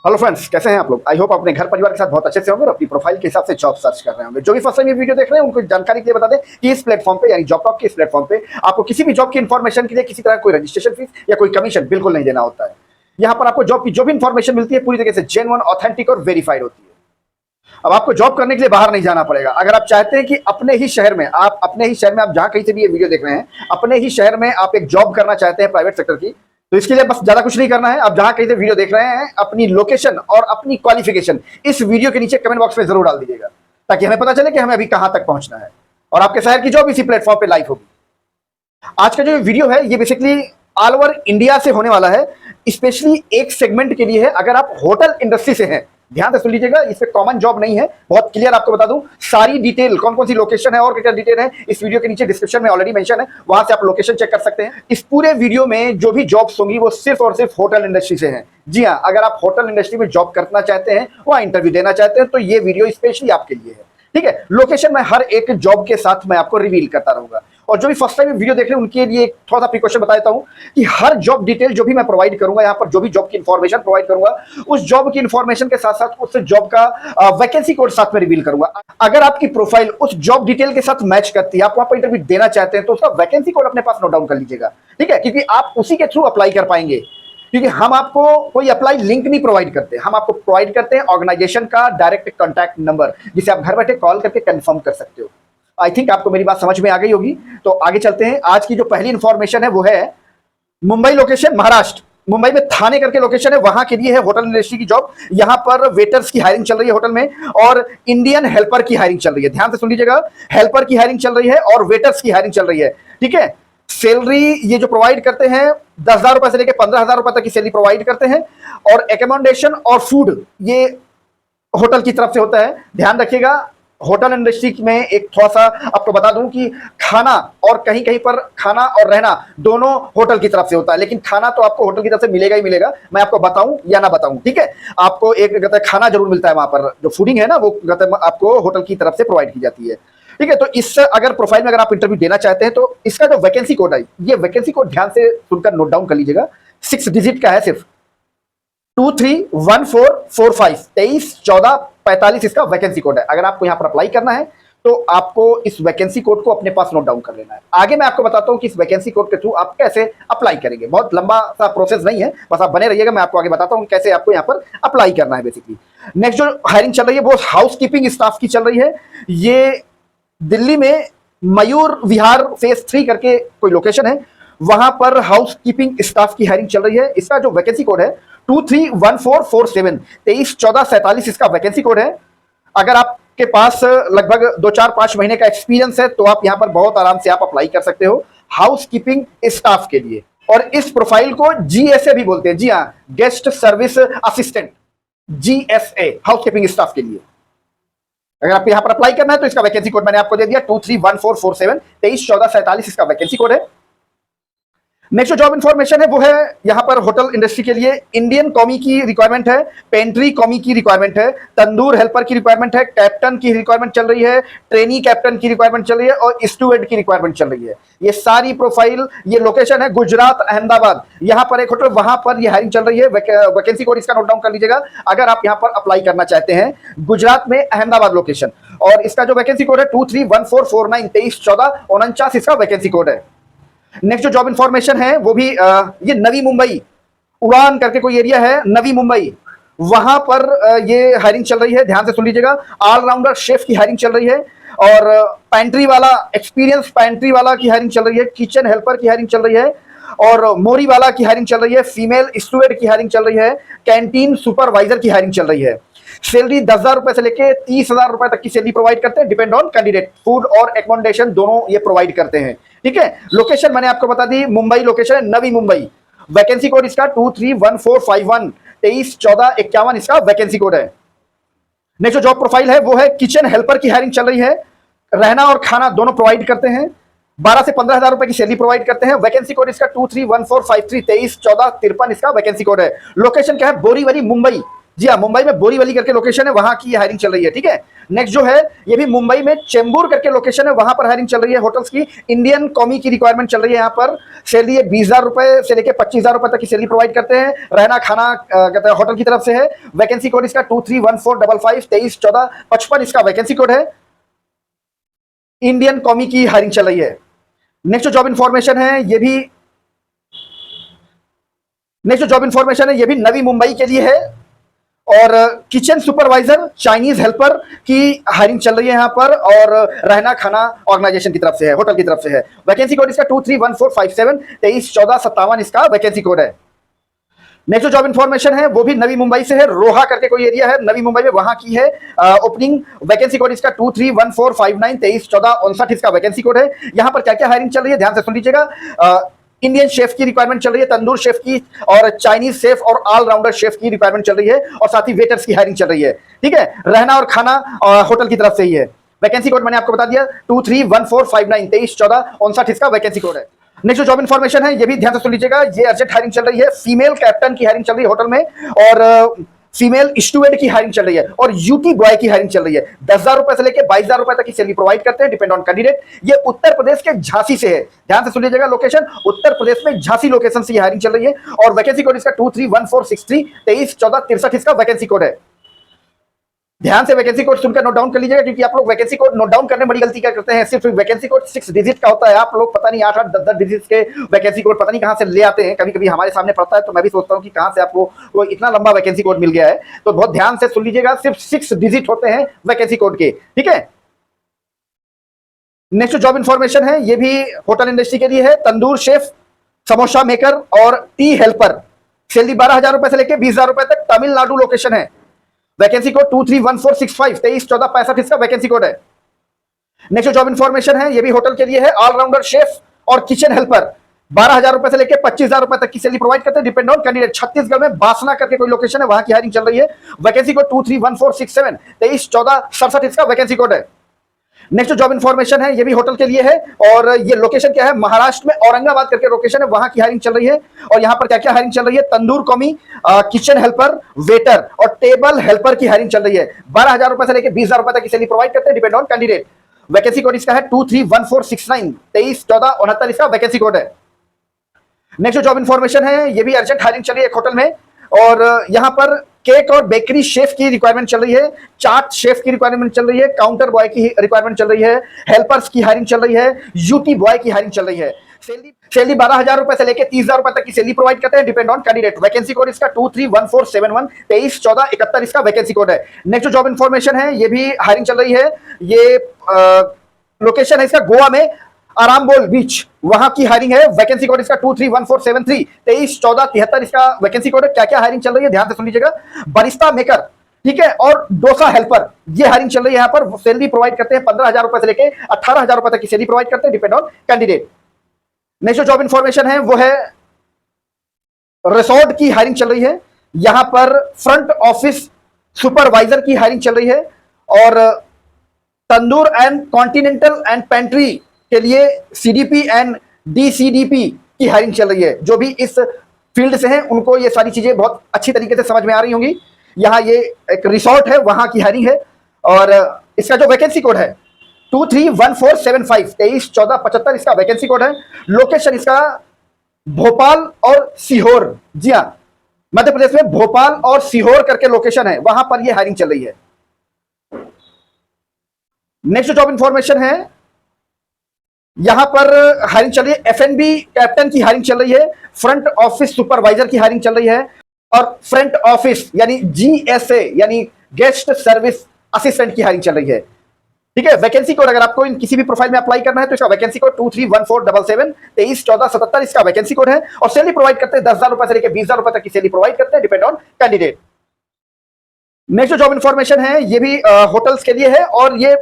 Hello friends, कैसे हैं आप लोग। आई होप अपने घर परिवार के साथ बहुत अच्छे से होंगे और अपनी प्रोफाइल के हिसाब से जॉब सर्च कर रहे होंगे। जो भी फर्स्ट टाइम ये वीडियो देख रहे हैं उनको जानकारी के लिए बता दें कि इस प्लेटफॉर्म पे यानी जॉब टॉप के इस प्लेटफॉर्म पे आपको किसी भी जॉब की इन्फॉर्मेशन के लिए किसी तरह कोई रजिस्ट्रेशन फीस या कोई कमीशन बिल्कुल नहीं देना होता है। यहाँ पर आपको जॉब की जो भी इन्फॉर्मेशन मिलती है पूरी तरीके से जेन्युइन, ऑथेंटिक और वेरीफाइड होती है। अब आपको जॉब करने के लिए बाहर नहीं जाना पड़ेगा। अगर आप चाहते हैं कि अपने ही शहर में आप जहां कहीं से भी ये वीडियो देख रहे हैं, अपने ही शहर में आप एक जॉब करना चाहते हैं प्राइवेट सेक्टर की, तो इसके लिए बस ज्यादा कुछ नहीं करना है। आप जहां कहीं से वीडियो देख रहे हैं, अपनी लोकेशन और अपनी क्वालिफिकेशन इस वीडियो के नीचे कमेंट बॉक्स में जरूर डाल दीजिएगा, ताकि हमें पता चले कि हमें अभी कहां तक पहुंचना है और आपके शहर की जॉब इसी प्लेटफॉर्म पे लाइव होगी। आज का जो वीडियो है ये बेसिकली ऑल ओवर इंडिया से होने वाला है, स्पेशली एक सेगमेंट के लिए है। अगर आप होटल इंडस्ट्री से हैं, ध्यान से सुन लीजिएगा, इस पे कॉमन जॉब नहीं है। बहुत क्लियर आपको बता दूं, सारी डिटेल कौन कौन सी लोकेशन है और क्या डिटेल है इस वीडियो के नीचे डिस्क्रिप्शन में ऑलरेडी मेंशन है, वहां से आप लोकेशन चेक कर सकते हैं। इस पूरे वीडियो में जो भी जॉब्स होंगी वो सिर्फ और सिर्फ होटल इंडस्ट्री से हैं। जी हाँ, अगर आप होटल इंडस्ट्री में जॉब करना चाहते हैं, वहां इंटरव्यू देना चाहते हैं, तो ये वीडियो स्पेशली आपके लिए है। ठीक है, लोकेशन में हर एक जॉब के साथ मैं आपको रिवील करता रहूंगा। और जो भी फर्स्ट टाइम वीडियो देख रहे हैं उनके लिए थोड़ा सा प्रिकॉशन बता देता हूं कि हर जॉब डिटेल जो भी मैं प्रोवाइड करूंगा, यहां पर जो भी जॉब की इंफॉर्मेशन प्रोवाइड करूंगा, उस जॉब की इंफॉर्मेशन के साथ साथ उस जॉब का वैकेंसी कोड साथ में रिवील करूंगा। अगर आपकी प्रोफाइल उस जॉब डिटेल के साथ मैच करती है, आप वहां पर इंटरव्यू देना चाहते हैं, तो उसका वैकेंसी कोड अपने पास नोट डाउन कर लीजिएगा। ठीक है, क्योंकि आप उसी के थ्रू अप्लाई कर पाएंगे, क्योंकि हम आपको कोई अप्लाई लिंक नहीं प्रोवाइड करते, हम आपको प्रोवाइड करते हैं ऑर्गेनाइजेशन का डायरेक्ट कॉन्टैक्ट नंबर, जिसे आप घर बैठे कॉल करके कंफर्म कर सकते हो। आई थिंक आपको मेरी बात समझ में आ गई होगी। तो आगे चलते हैं। आज की जो पहली इंफॉर्मेशन है वो है मुंबई लोकेशन, महाराष्ट्र। मुंबई में थाने करके लोकेशन है, वहां के लिए है होटल इंडस्ट्री की जॉब। यहां पर वेटर्स की हायरिंग चल रही है होटल में, और इंडियन हेल्पर की हायरिंग चल रही है। ध्यान से सुन लीजिएगा, हेल्पर की हायरिंग चल रही है और वेटर्स की हायरिंग चल रही है। ठीक है, सैलरी ये जो प्रोवाइड करते हैं 10,000 रुपए से लेकर 15,000 रुपए तक की सैलरी प्रोवाइड करते हैं, और एकोमोडेशन और फूड ये होटल की तरफ से होता है। ध्यान रखिएगा, होटल इंडस्ट्री में एक थोड़ा सा आपको बता दूं कि खाना और कहीं कहीं पर खाना और रहना दोनों होटल की तरफ से होता है, लेकिन खाना तो आपको होटल की तरफ से मिलेगा ही मिलेगा, मैं आपको बताऊं या ना बताऊं। ठीक है, आपको एक खाना जरूर मिलता है वहां पर, जो फूडिंग है ना वो आपको होटल की तरफ से प्रोवाइड की जाती है। ठीक है, तो इस अगर प्रोफाइल में अगर आप इंटरव्यू देना चाहते हैं तो इसका जो वैकेंसी कोड है, ये वैकेंसी कोड ध्यान से सुनकर नोट डाउन कर लीजिएगा। 6 डिजिट का है, सिर्फ 231445 231445 इसका वैकेंसी कोड है। अगर आपको यहां पर अप्लाई करना है तो आपको इस वैकेंसी कोड को अपने पास नोट डाउन कर लेना है। आगे मैं आपको बताता हूं कि इस वैकेंसी कोड के थ्रू आप कैसे अप्लाई करेंगे। बहुत लंबा सा प्रोसेस नहीं है, बस आप बने रहिएगा, मैं आपको आगे बताता हूं कैसे आपको यहां पर अप्लाई करना है। बेसिकली नेक्स्ट जो हायरिंग चल रही है वो हाउस कीपिंग स्टाफ की चल रही है। ये दिल्ली में मयूर विहार फेज 3 करके कोई लोकेशन है, वहां पर हाउस कीपिंग स्टाफ की हायरिंग चल रही है। इसका जो वैकेंसी कोड है 231447 231447 इसका वैकेंसी कोड है। अगर आपके पास लगभग 2-4-5 महीने का एक्सपीरियंस है तो आप यहां पर बहुत आराम से आप अप्लाई कर सकते हो हाउस कीपिंग स्टाफ के लिए। और इस प्रोफाइल को जीएसए भी बोलते हैं। जी हाँ, guest service assistant, GSA, house keeping staff के लिए। अगर आपको यहां पर अप्लाई करना है तो इसका वैकेंसी कोड मैंने आपको दे दिया, 231447 231447 इसका वैकेंसी कोड है। नेक्स्ट जो जॉब इंफॉर्मेशन है वो है यहाँ पर होटल इंडस्ट्री के लिए इंडियन कॉमी की रिक्वायरमेंट है, पेंट्री कॉमी की रिक्वायरमेंट है, तंदूर हेल्पर की रिक्वायरमेंट है, कैप्टन की रिक्वायरमेंट चल रही है, ट्रेनी कैप्टन की रिक्वायरमेंट चल रही है, और स्टूवर्ड की रिक्वायरमेंट चल रही है। ये सारी प्रोफाइल, ये लोकेशन है गुजरात, अहमदाबाद। यहाँ पर एक होटल, वहां पर ये हायरिंग चल रही है। वैकेंसी कोड इसका नोट डाउन कर लीजिएगा अगर आप यहाँ पर अप्लाई करना चाहते हैं। गुजरात में अहमदाबाद लोकेशन, और इसका जो वैकेंसी कोड है 231449 231449 इसका वैकेंसी कोड है। नेक्स्ट जो जॉब इंफॉर्मेशन है वो भी ये नवी मुंबई, उड़ान करके कोई एरिया है, नवी मुंबई, वहां पर ये हायरिंग चल रही है। ध्यान से सुन लीजिएगा, ऑलराउंडर शेफ की हायरिंग चल रही है, और पैंट्री वाला, एक्सपीरियंस पैंट्री वाला की हायरिंग चल रही है, किचन हेल्पर की हायरिंग चल रही है, और मोरी वाला की हायरिंग चल रही है, फीमेल स्टूवर्ड की हायरिंग चल रही है, कैंटीन सुपरवाइजर की हायरिंग चल रही है। सैलरी 10,000 रुपए से लेके 30,000 रुपए तक की सैलरी प्रोवाइड करते हैं, डिपेंड ऑन कैंडिडेट। फूड और एकोमोडेशन दोनों ये प्रोवाइड करते हैं। ठीक है, लोकेशन मैंने आपको बता दी, मुंबई लोकेशन है, नवी मुंबई। वैकेंसी कोड इसका 231451 231451 इसका वैकेंसी कोड है। नेक्स्ट जो जॉब प्रोफाइल है वो है किचन हेल्पर की हायरिंग चल रही है। रहना और खाना दोनों प्रोवाइड करते हैं, 12 से 15,000 रुपए की सैलरी प्रोवाइड करते हैं। वैकेंसी कोड इसका 231453 231453 इसका वैकेंसी कोड है। लोकेशन क्या है, बोरीवली, मुंबई। जी हाँ, मुंबई में बोरीवली करके लोकेशन है, वहां की हायरिंग चल रही है। ठीक है, नेक्स्ट जो है ये भी मुंबई में चेंबूर करके लोकेशन है, वहां पर हायरिंग चल रही है होटल्स की। इंडियन कॉमी की रिक्वायरमेंट चल रही है। यहाँ पर सैलरी 20,000 रुपए से लेकर 25,000 रुपए तक की सैलरी प्रोवाइड करते हैं। रहना खाना कहते हैं होटल की तरफ से है। वैकेंसी कोड इसका 231455 231455 इसका वैकेंसी कोड है। इंडियन कॉमी की हायरिंग चल रही है। नेक्स्ट जॉब इंफॉर्मेशन है ये भी नवी मुंबई के लिए है। और किचन सुपरवाइजर चाइनीज हेल्पर की हायरिंग चल रही है यहाँ पर, और रहना खाना ऑर्गेनाइजेशन की तरफ से है, होटल की तरफ से है। वैकेंसी कोड इसका 231457 231457 इसका वैकेंसी कोड है। नेक्स्ट जॉब इंफॉर्मेशन है वो भी नवी मुंबई से है। रोहा करके कोई एरिया है नवी मुंबई में, वहां की है ओपनिंग। वैकेंसी कोड इसका 231459 231459 इसका वैकेंसी कोड है। यहाँ पर क्या क्या हायरिंग चल रही है ध्यान से सुन लीजिएगा। इंडियन शेफ की रिक्वायरमेंट चल रही है, तंदूर शेफ की, और चाइनीज शेफ और ऑलराउंडर शेफ की रिक्वायरमेंट चल रही है, और साथ ही वेटर्स की हायरिंग चल रही है। ठीक है, रहना और खाना होटल की तरफ से ही है। वैकेंसी कोड मैंने आपको बता दिया 231459 231459 इसका वैकेंसी कोड है। नेक्स्ट जॉब इंफॉर्मेशन है ये भी ध्यान से सुन लीजिएगा। ये अर्जेंट हायरिंग चल रही है। फीमेल कैप्टन की हायरिंग चल रही है होटल में, और फीमेल स्टूडेंट की हायरिंग चल रही है, और यूटी बॉय की हायरिंग चल रही है। 10,000 रुपए से लेकर 22,000 रुपए तक की सैलरी प्रोवाइड करते हैं, डिपेंड ऑन कैंडिडेट। ये उत्तर प्रदेश के झांसी से है, ध्यान से सुन लीजिएगा। लोकेशन उत्तर प्रदेश में झांसी लोकेशन से ये हायरिंग चल रही है, और वैकेंसी कोड इसका 231463 231463 इसका वैकेंसी कोड है। ध्यान से वैकेंसी कोड सुनकर नोट डाउन कर लीजिएगा, क्योंकि आप लोग वैकेंसी कोड नोट डाउन करने में बड़ी गलती क्या करते हैं। सिर्फ वैकेंसी कोड 6 डिजिट का होता है, आप लोग पता नहीं 8-8 10-10 डिजिट के वैकेंसी कोड पता नहीं कहां से ले आते हैं। कभी कभी हमारे सामने पड़ता है तो मैं भी सोचता हूं कि कहां से आपको वो इतना लंबा वैकेंसी कोड मिल गया है। तो बहुत ध्यान से सुन लीजिएगा, सिर्फ 6 डिजिट होते हैं वैकेंसी कोड के। ठीक है, नेक्स्ट जॉब इंफॉर्मेशन है ये भी होटल इंडस्ट्री के लिए है। तंदूर शेफ, समोसा मेकर और टी हेल्पर। सैलरी 12,000 रुपए से लेकर 20,000 रुपए तक। तमिलनाडु लोकेशन है। वैकेंसी कोड 231465 231465 इसका वैकेंसी कोड है। नेक्स्ट जॉब इंफॉर्मेशन है ये भी होटल के लिए है। ऑलराउंडर शेफ और किचन हेल्पर 12,000 रुपए से लेकर 25,000 रुपए तक की सैलरी प्रोवाइड करते हैं, डिपेंड ऑन कैंडिडेट। छत्तीसगढ़ में बासना करके कोई लोकेशन है, वहां की हायरिंग चल रही है। वैकेंसी कोड 231467 231467 इसका वैकेंसी कोड है। नेक्स्ट जॉब इंफॉर्मेशन है ये भी होटल के लिए है, और ये लोकेशन क्या है, महाराष्ट्र में औरंगाबाद करके लोकेशन है, वहां की हायरिंग चल रही है। और यहां पर क्या क्या हायरिंग चल रही है, तंदूर कॉमी, किचन हेल्पर, वेटर और टेबल हेल्पर की हायरिंग चल रही है। 12,000 रुपए से लेकर 20,000 रुपए तक की सैलरी प्रोवाइड करते हैं, depend on candidate. Vacancy code इसका है 231469 231469 इसका वैकेंसी कोड है। नेक्स्ट जॉब इंफॉर्मेशन है ये भी अर्जेंट हायरिंग चल रही है एक होटल में, और यहां पर केक और बेकरी शेफ की रिक्वायरमेंट चल रही है, चाट शेफ की रिक्वायरमेंट चल रही है, काउंटर बॉय की रिक्वायरमेंट चल रही है, हेल्पर्स की हायरिंग चल रही है, यूटी बॉय की हायरिंग चल रही है। सैलरी 12,000 रुपए से लेकर 30,000 रुपए तक की सैलरी प्रोवाइड करते हैं, depend on candidate. Vacancy code इसका 231471 231471 इसका वैकेंसी कोड है। नेक्स्ट जॉब इंफॉर्मेशन है ये भी हायरिंग चल रही है। ये लोकेशन है इसका गोवा में, आरामबोल बीच, वहां की हायरिंग है। वैकेंसी कोड इसका 231473 231473 इसका वैकेंसी कोड है। क्या क्या हायरिंग चल रही है ध्यान से सुन लीजिएगा। बरिस्ता मेकर, ठीक है, और डोसा हेल्पर, ये हायरिंग चल रही है। यहाँ पर सैलरी प्रोवाइड करते हैं 15,000 रुपए से लेकर 18,000 रुपए तक की सैलरी प्रोवाइड करते हैं, depend on candidate. Next job information है वो है रिसोर्ट की हायरिंग चल रही है। यहां पर फ्रंट ऑफिस सुपरवाइजर की हायरिंग चल रही है, और तंदूर एंड कॉन्टिनेंटल एंड पेंट्री के लिए सीडीपी एंड डीसीडीपी की हायरिंग चल रही है। जो भी इस फील्ड से हैं उनको ये सारी चीजें बहुत अच्छी तरीके से समझ में आ रही होंगी। यहाँ ये एक रिसोर्ट है, वहां की हायरिंग है, और इसका जो वैकेंसी कोड है 231475 231475 इसका वैकेंसी कोड है। लोकेशन इसका भोपाल और सीहोर, जी हाँ, मध्य प्रदेश में भोपाल और सीहोर करके लोकेशन है, वहां पर ये हायरिंग चल रही है। नेक्स्ट जॉब इंफॉर्मेशन है यहां पर हायरिंग चल रही है। एफएनबी कैप्टन की हायरिंग चल रही है, फ्रंट ऑफिस सुपरवाइजर की हायरिंग चल रही है, और फ्रंट ऑफिस यानी जीएसए यानी गेस्ट सर्विस असिस्टेंट की हायरिंग चल रही है। ठीक है, वैकेंसी कोड अगर आपको इन किसी भी प्रोफाइल में अप्लाई करना है तो इसका वैकेंसी कोड 231477 231477 इसका वैकेंसी कोड है, और सैलरी प्रोवाइड करते हैं 10,000 रुपए से लेकर 20,000 रुपए तक की सैलरी प्रोवाइड करते हैं, depend on candidate. Next job information है ये भी होटल्स के लिए है, और ये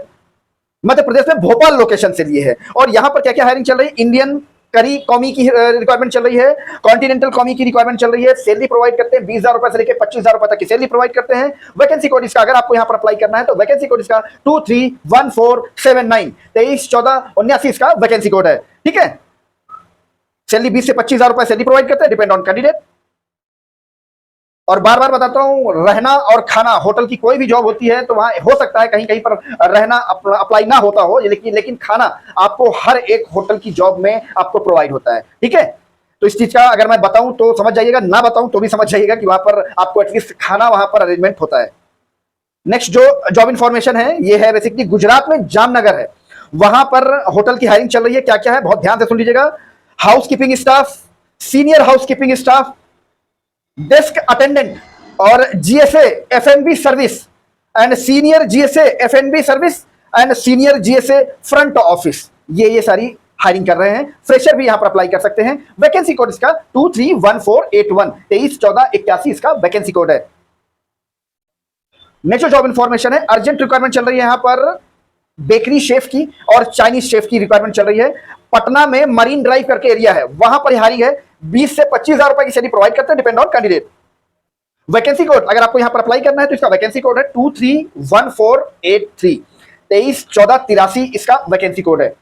मध्य प्रदेश में भोपाल लोकेशन से लिए है। और यहां पर क्या क्या हायरिंग चल रही है, इंडियन करी कॉमी की रिक्वायरमेंट चल रही है, कॉन्टिनेंटल कॉमी की रिक्वायरमेंट चल रही है। सैलरी प्रोवाइड करते हैं 20,000 रुपए से लेकर 25,000 रुपए तक की सैलरी प्रोवाइड करते हैं। वैकेंसी कोड इसका अगर आपको यहां पर अप्लाई करना है तो वैकेंसी कोड इसका 231479 231479 इसका वैकेंसी कोड है। ठीक है, सैलरी 20 से 25,000 रुपए सैलरी प्रोवाइड करते हैं, डिपेंड ऑन कैंडिडेट। और बार बार बताता हूं, रहना और खाना, होटल की कोई भी जॉब होती है तो वहां हो सकता है कहीं कहीं पर रहना अप्लाई ना होता हो, लेकिन खाना आपको हर एक होटल की जॉब में आपको प्रोवाइड होता है। ठीक है, तो इस चीज का अगर मैं बताऊं तो समझ जाइएगा, ना बताऊं तो भी समझ जाइएगा कि वहां पर आपको एटलीस्ट खाना वहां पर अरेंजमेंट होता है। नेक्स्ट जो जॉब इन्फॉर्मेशन है ये है बेसिकली गुजरात में जामनगर है, वहां पर होटल की हायरिंग चल रही है। क्या क्या है बहुत ध्यान से सुन लीजिएगा। Housekeeping staff, senior housekeeping staff, desk attendant और GSA FNB service and senior GSA FNB service and senior GSA front office, ये सारी हायरिंग कर रहे हैं। फ्रेशर भी यहां पर अप्लाई कर सकते हैं। वैकेंसी कोड इसका 231481, 231481 इसका वैकेंसी कोड है। नेक्स्ट जॉब इन्फॉर्मेशन है, अर्जेंट रिक्वायरमेंट चल रही है यहां पर बेकरी शेफ की और चाइनीज शेफ की रिक्वायरमेंट चल रही है। पटना में मरीन ड्राइव करके एरिया है, वहां पर हायरिंग है। 20 से 25,000 रुपए की सैलरी प्रोवाइड करते हैं, depend on candidate. Vacancy code अगर आपको यहां पर अप्लाई करना है तो इसका वैकेंसी कोड है 231483, 231483 इसका वैकेंसी कोड है।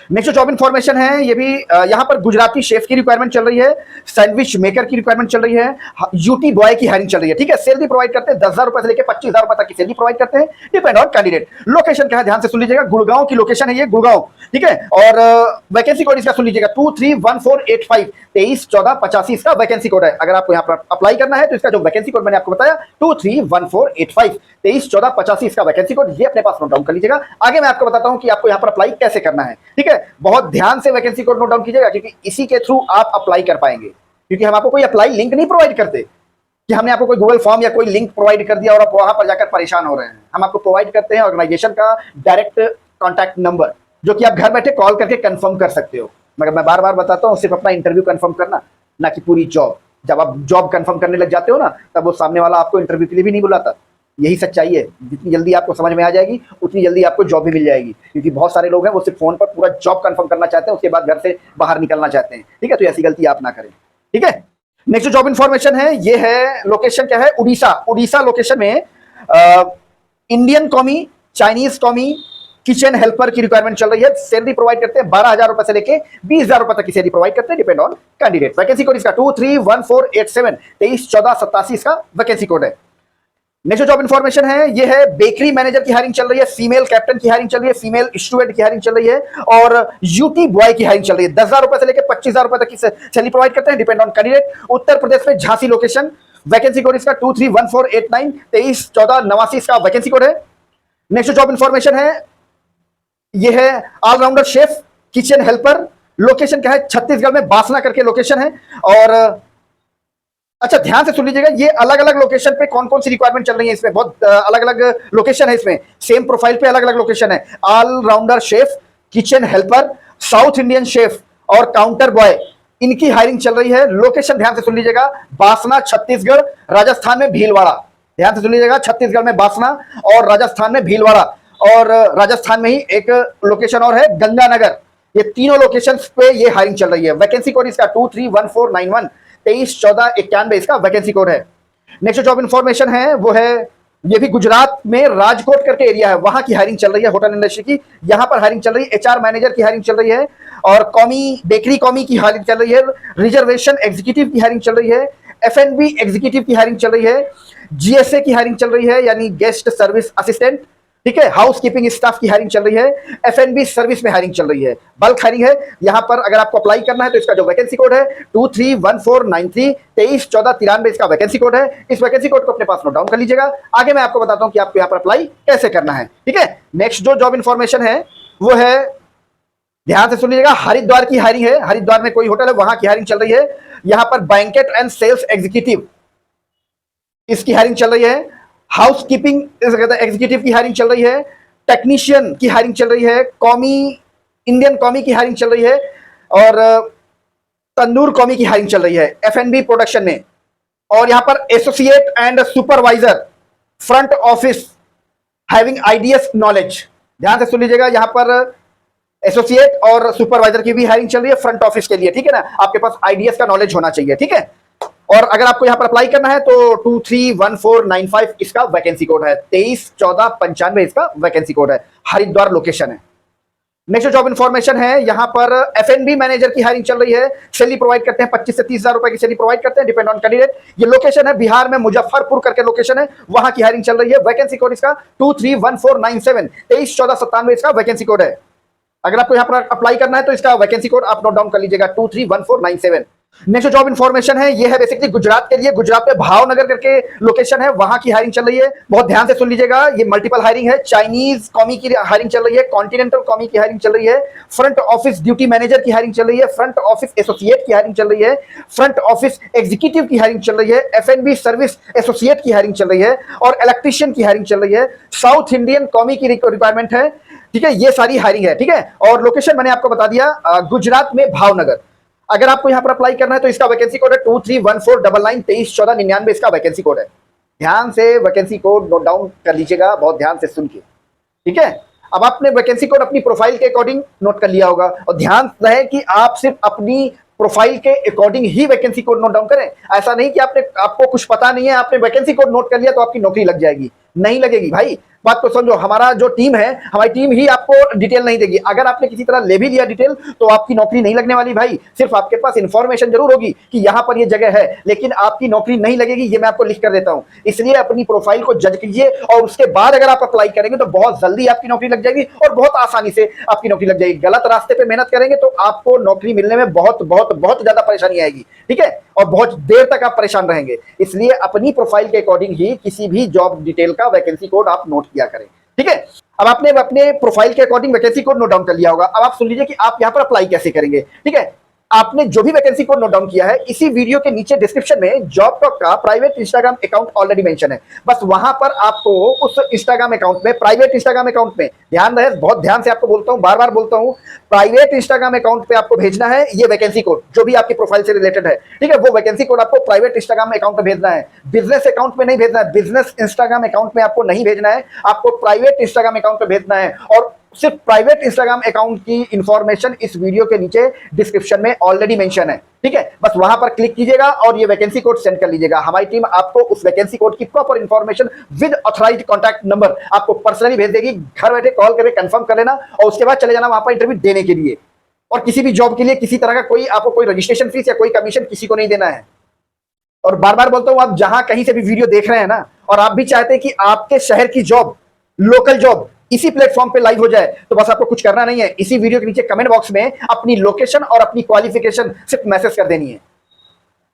नेक्स्ट जॉब इन्फॉर्मेशन है, ये भी यहां पर गुजराती शेफ की रिक्वायरमेंट चल रही है, सैंडविच मेकर की रिक्वायरमेंट चल रही है, यूटी बॉय की हायरिंग चल रही है। ठीक है, सैलरी प्रोवाइड करते हैं 10,000 रुपए से लेकर 25,000 रुपए तक की सैलरी प्रोवाइड करते हैं, डिपेंड ऑन कैंडिडेट। लोकेशन क्या है ध्यान से सुन लीजिएगा, गुड़गांव की लोकेशन है ये, गुड़गांव। ठीक है, और वैकेंसी कोड इसका सुन लीजिएगा 231485, 231485 इसका वैकेंसी कोड है। अगर आपको यहां पर अप्लाई करना है तो इसका जो वैकेंसी कोड मैंने आपको बताया 231485, 231485 इसका वैकेंसी कोड, ये अपने पास नोट डाउन कर लीजिएगा। आगे मैं आपको बताता हूं कि आपको यहां पर अप्लाई कैसे करना है। ठीक है, बहुत ध्यान से वैकेंसी कोड नोट डाउन कीजिएगा, क्योंकि इसी के थ्रू आप अप्लाई कर पाएंगे। क्योंकि हम आपको कोई अप्लाई लिंक नहीं प्रोवाइड करते कि हमने आपको कोई गूगल फॉर्म या कोई लिंक प्रोवाइड कर दिया और आप वहां पर जाकर परेशान हो रहे हैं। हम आपको प्रोवाइड करते हैं ऑर्गेनाइजेशन का डायरेक्ट कॉन्टैक्ट नंबर, जो कि आप घर बैठे कॉल करके कंफर्म कर सकते हो। मगर मैं बार बार बताता हूं, सिर्फ अपना इंटरव्यू कंफर्म करना, ना कि पूरी जॉब। जब आप जॉब कंफर्म करने लग जाते हो ना, तब वो सामने वाला आपको इंटरव्यू के लिए भी नहीं बुलाता। यही सच्चाई है, जितनी जल्दी आपको समझ में आ जाएगी उतनी जल्दी आपको जॉब भी मिल जाएगी। क्योंकि बहुत सारे लोग हैं वो सिर्फ फोन पर पूरा जॉब कंफर्म करना चाहते हैं, उसके बाद घर से बाहर निकलना चाहते हैं। ठीक है, तो ऐसी गलती आप ना करें। ठीक है, नेक्स्ट जॉब इन्फॉर्मेशन है, ये है लोकेशन क्या है, उड़ीसा। उड़ीसा लोकेशन में इंडियन कॉमी, चाइनीज कॉमी, किचन हेल्पर की रिक्वायरमेंट चल रही है। सैलरी प्रोवाइड करते हैं 12,000 रुपए से लेके 20,000 रुपए तक की सैलरी प्रोवाइड करते हैं, depend on candidate. Vacancy code इसका 231487, 231487 इसका वैकेंसी कोड है। नेक्स्ट जॉब इन्फॉर्मेशन है, ये है बेकरी मैनेजर की हायरिंग चल रही है, फीमेल कैप्टन की हायरिंग चल रही है, फीमेल स्टूडेंट की हायरिंग चल रही है और यूटी बॉय की हायरिंग चल रही है। 10,000 रुपए से लेकर 25,000 रुपए तक की सैलरी प्रोवाइड करते हैं, depend on candidate. Uttar Pradesh में झांसी लोकेशन, वैकेंसी कोड इसका 231489, 231489 इसका वैकेंसी कोड है। नेक्स्ट जॉब इन्फॉर्मेशन है, ये है all rounder chef, kitchen helper. Location क्या है, छत्तीसगढ़ में बासना करके लोकेशन है। और अच्छा ध्यान से सुन लीजिएगा, ये अलग अलग लोकेशन पे कौन कौन सी रिक्वायरमेंट चल रही है, इसमें बहुत अलग अलग लोकेशन है, इसमें सेम प्रोफाइल पे अलग अलग लोकेशन है। All rounder chef, kitchen helper, south Indian chef और काउंटर बॉय, इनकी हायरिंग चल रही है। लोकेशन ध्यान से सुन लीजिएगा, बासना छत्तीसगढ़, राजस्थान में भीलवाड़ा। ध्यान से सुन लीजिएगा, छत्तीसगढ़ में बासना और राजस्थान में भीलवाड़ा, और राजस्थान में ही एक लोकेशन और है गंगानगर। ये तीनों लोकेशन पे ये हायरिंग चल रही है। वैकेंसी कोड इसका 231491, 231491 इसका वैकेंसी कोड है। नेक्स्ट जॉब इन्फॉर्मेशन है वो है, ये भी गुजरात में राजकोट करके एरिया है, वहां की हायरिंग चल रही है होटल इंडस्ट्री की। यहां पर हायरिंग चल रही है, एचआर मैनेजर की हायरिंग चल रही है और कॉमी, बेकरी कॉमी की हायरिंग चल रही है, रिजर्वेशन एग्जीक्यूटिव की हायरिंग चल रही है, एफएनबी एग्जीक्यूटिव की हायरिंग चल रही है, जीएसए की हायरिंग चल रही है यानी गेस्ट सर्विस असिस्टेंट। ठीक है, हाउस कीपिंग स्टाफ की हायरिंग चल रही है, एफएनबी सर्विस में हायरिंग चल रही है, बल्क हायरिंग है। यहां पर अगर आपको अप्लाई करना है तो इसका जो वैकेंसी कोड है 231493, 231493 इसका वैकेंसी कोड है। इस वैकेंसी कोड को अपने पास नोट डाउन कर लीजिएगा। आगे मैं आपको बताता हूं कि आपको यहां पर अप्लाई कैसे करना है। ठीक है, नेक्स्ट जो जॉब इन्फॉर्मेशन है वो है, ध्यान से सुन लीजिएगा, हरिद्वार की हायरिंग है। हरिद्वार में कोई होटल है, वहां की हायरिंग चल रही है। यहां पर बैंकेट एंड सेल्स एग्जीक्यूटिव, इसकी हायरिंग चल रही है। हाउस कीपिंग एग्जीक्यूटिव की हायरिंग चल रही है, टेक्नीशियन की हायरिंग चल रही है, कॉमी, इंडियन कॉमी की हायरिंग चल रही है और तंदूर कॉमी की हायरिंग चल रही है एफएनबी प्रोडक्शन में। और यहां पर associate and supervisor, front office, having IDs knowledge. ध्यान से सुन लीजिएगा, यहां पर एसोसिएट और सुपरवाइजर की भी हायरिंग चल रही है फ्रंट ऑफिस के लिए। ठीक है ना, आपके पास आईडीएस का नॉलेज होना चाहिए। ठीक है, और अगर आपको यहां पर अप्लाई करना है तो 231495 इसका वैकेंसी कोड है, 231495 इसका वैकेंसी कोड है। हरिद्वार लोकेशन है। नेक्स्ट जॉब इन्फॉर्मेशन है, यहाँ पर F&B मैनेजर की हायरिंग चल रही है। सैलरी प्रोवाइड करते हैं 25 से 30 हजार रुपए की सैलरी प्रोवाइड करते हैं, डिपेंड ऑन कैंडिडेट। ये लोकेशन है बिहार में, मुजफ्फरपुर करके लोकेशन है, वहां की हायरिंग चल रही है। वैकेंसी कोड इसका 231497, 231497 इसका वैकेंसी कोड है। अगर आपको यहाँ पर अप्लाई करना है तो इसका वैकेंसी कोड आप नोट डाउन कर लीजिएगा, 231497। नेक्स्ट जॉब इन्फॉर्मेशन है, ये है बेसिकली गुजरात के लिए। गुजरात में भावनगर करके लोकेशन है, वहां की हायरिंग चल रही है। बहुत ध्यान से सुन लीजिएगा, ये मल्टीपल हायरिंग है। चाइनीज कॉमी की हायरिंग चल रही है, कॉन्टिनेंटल कॉमी की हायरिंग चल रही है, फ्रंट ऑफिस ड्यूटी मैनेजर की हायरिंग चल रही है, फ्रंट ऑफिस एसोसिएट की हायरिंग चल रही है, फ्रंट ऑफिस एग्जीक्यूटिव की हायरिंग चल रही है, F&B सर्विस एसोसिएट की हायरिंग चल रही है और इलेक्ट्रीशियन की हायरिंग चल रही है। साउथ इंडियन कॉमी की रिक्वायरमेंट है, ठीक है। ये सारी हायरिंग है, ठीक है। और लोकेशन मैंने आपको बता दिया, गुजरात में भावनगर। अगर आपको यहां पर अप्लाई करना है तो इसका वैकेंसी कोड है 231499, 231499 इसका वैकेंसी कोड है। ध्यान से वैकेंसी कोड नोट डाउन कर लीजिएगा, बहुत ध्यान से सुन के, ठीक है। अब आपने वैकेंसी कोड अपनी प्रोफाइल के अकॉर्डिंग नोट कर लिया होगा, और ध्यान रहे कि आप सिर्फ अपनी प्रोफाइल के अकॉर्डिंग ही वैकेंसी कोड नोट डाउन करें। ऐसा नहीं कि आपको कुछ पता नहीं है, आपने वैकेंसी कोड नोट कर लिया तो आपकी नौकरी लग जाएगी, नहीं लगेगी भाई। बात को समझो, हमारा जो टीम है, हमारी टीम ही आपको डिटेल नहीं देगी। अगर आपने किसी तरह ले भी लिया डिटेल तो आपकी नौकरी नहीं लगने वाली भाई। सिर्फ आपके पास इंफॉर्मेशन जरूर होगी कि यहां पर ये जगह है, लेकिन आपकी नौकरी नहीं लगेगी, ये मैं आपको लिख कर देता हूं। इसलिए अपनी प्रोफाइल को जज कीजिए और उसके बाद अगर आप अप्लाई करेंगे तो बहुत जल्दी आपकी नौकरी लग जाएगी और बहुत आसानी से आपकी नौकरी लग जाएगी। गलत रास्ते पे मेहनत करेंगे तो आपको नौकरी मिलने में बहुत बहुत बहुत ज्यादा परेशानी आएगी, ठीक है, और बहुत देर तक आप परेशान रहेंगे। इसलिए अपनी प्रोफाइल के अकॉर्डिंग ही किसी भी जॉब डिटेल का वैकेंसी कोड आप नोट किया करें, ठीक है। अब आपने अपने प्रोफाइल के according vacancy code note down कर लिया होगा। अब आप सुन लीजिए कि आप यहां पर अप्लाई कैसे करेंगे, ठीक है। आपने जो भी वैकेंसी कोड नोट डाउन किया है, इसी वीडियो के नीचे डिस्क्रिप्शन में जॉब टॉक का private Instagram account already mention है। बस वहां पर आपको उस इंस्टाग्राम अकाउंट में, प्राइवेट इंस्टाग्राम अकाउंट में, ध्यान रहे, बहुत ध्यान से आपको बोलता हूं, बार बार बोलता हूं, प्राइवेट इंस्टाग्राम अकाउंट पे आपको भेजना है ये वैकेंसी कोड, जो भी आपकी प्रोफाइल से रिलेटेड है, ठीक है। वो वैकेंसी कोड आपको प्राइवेट इंस्टाग्राम अकाउंट में भेजना है, बिजनेस अकाउंट में नहीं भेजना है। बिजनेस इंस्टाग्राम अकाउंट में आपको नहीं भेजना है, आपको प्राइवेट इंस्टाग्राम अकाउंट पे भेजना है। और सिर्फ प्राइवेट इंस्टाग्राम अकाउंट की इंफॉर्मेशन इस वीडियो के नीचे डिस्क्रिप्शन में ऑलरेडी मेंशन है, ठीक है। बस वहां पर क्लिक कीजिएगा और ये वैकेंसी कोड सेंड कर लीजिएगा। हमारी टीम आपको उस वैकेंसी कोड की proper information with authorised contact number आपको पर्सनली भेज देगी। घर बैठे कॉल करके कंफर्म कर लेना और उसके बाद चले जाना वहां पर इंटरव्यू देने के लिए। और किसी भी जॉब के लिए किसी तरह का आपको कोई रजिस्ट्रेशन फीस या कोई कमीशन किसी को नहीं देना है। और बार बार बोलता हूं, आप जहां कहीं से भी वीडियो देख रहे हैं ना, और आप भी चाहते हैं कि आपके शहर की जॉब, लोकल जॉब इसी प्लेटफॉर्म पे लाइव हो जाए, तो बस आपको कुछ करना नहीं है, इसी वीडियो के नीचे कमेंट बॉक्स में अपनी लोकेशन और अपनी क्वालिफिकेशन सिर्फ मैसेज कर देनी है,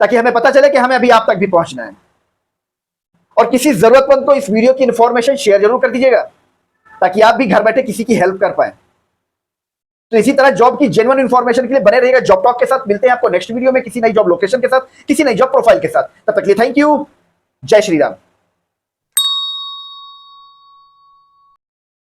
ताकि हमें पता चले कि हमें अभी आप तक भी पहुंचना है। और किसी जरूरतमंद को इस वीडियो की इंफॉर्मेशन शेयर जरूर कर दीजिएगा, ताकि आप भी घर बैठे किसी की हेल्प कर पाए। तो इसी तरह जॉब की जेन्युइन इंफॉर्मेशन के लिए बने रहिएगा जॉब टॉक के साथ। मिलते हैं आपको नेक्स्ट वीडियो में किसी नई जॉब लोकेशन के साथ, किसी नई जॉब प्रोफाइल के साथ। तब तक के लिए थैंक यू, जय श्री राम।